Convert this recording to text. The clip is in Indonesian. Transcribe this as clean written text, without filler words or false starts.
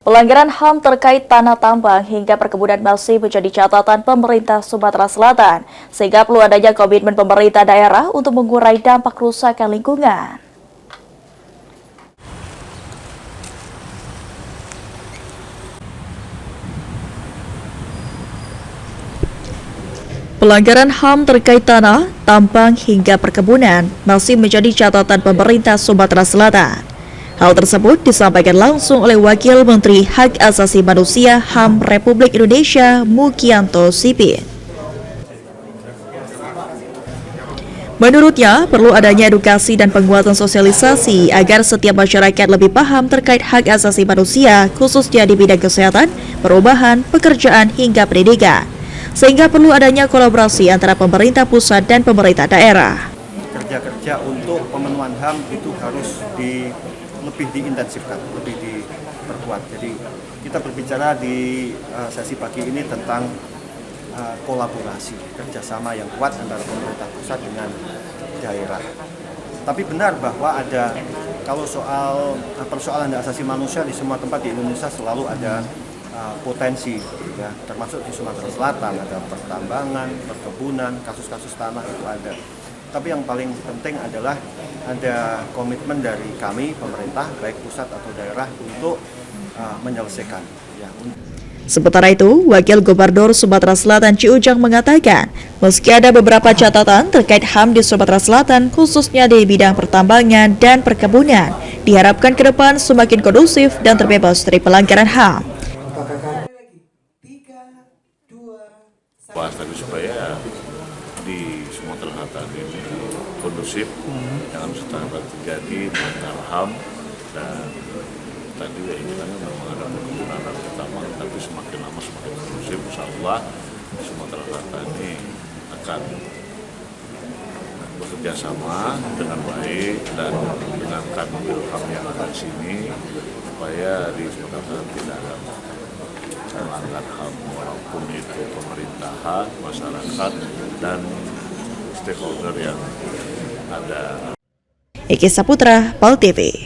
Pelanggaran HAM terkait tanah tambang hingga perkebunan masih menjadi catatan pemerintah Sumatera Selatan, sehingga perlu adanya komitmen pemerintah daerah untuk mengurai dampak kerusakan lingkungan. Pelanggaran HAM terkait tanah, tambang hingga perkebunan masih menjadi catatan pemerintah Sumatera Selatan. Hal tersebut disampaikan langsung oleh Wakil Menteri Hak Asasi Manusia HAM Republik Indonesia Mukianto Sipin. Menurutnya, perlu adanya edukasi dan penguatan sosialisasi agar setiap masyarakat lebih paham terkait hak asasi manusia, khususnya di bidang kesehatan, perubahan, pekerjaan, hingga pendidikan. Sehingga perlu adanya kolaborasi antara pemerintah pusat dan pemerintah daerah. Kerja-kerja untuk pemenuhan HAM itu harus lebih diintensifkan, lebih diperkuat. Jadi kita berbicara di sesi pagi ini tentang kolaborasi, kerjasama yang kuat antara pemerintah pusat dengan daerah. Tapi benar bahwa kalau soal persoalan hak asasi manusia di semua tempat di Indonesia selalu ada potensi, ya, termasuk di Sumatera Selatan ada pertambangan, perkebunan, kasus-kasus tanah itu ada. Tapi yang paling penting adalah ada komitmen dari kami, pemerintah, baik pusat atau daerah, untuk menyelesaikan. Ya. Sementara itu, Wakil Gubernur Sumatera Selatan Ci Ujang mengatakan, meski ada beberapa catatan terkait HAM di Sumatera Selatan, khususnya di bidang pertambangan dan perkebunan, diharapkan ke depan semakin kondusif dan terbebas dari pelanggaran HAM. Tadi supaya di Sumatera Selatan ini kondusif, jangan sampai terjadi melanggar HAM, dan tadi istilahnya memang ada perkebunan dan pertambangan, tapi semakin lama semakin kondusif. Insya Allah Sumatera Selatan ini akan bekerja sama dengan baik dan dengan kanwil HAM yang ada di sini, supaya di Sumatera Selatan tidak ada melanggar HAM, walaupun itu pemerintahan, masyarakat, dan stakeholder yang ada. Eki Saputra, PAL TV.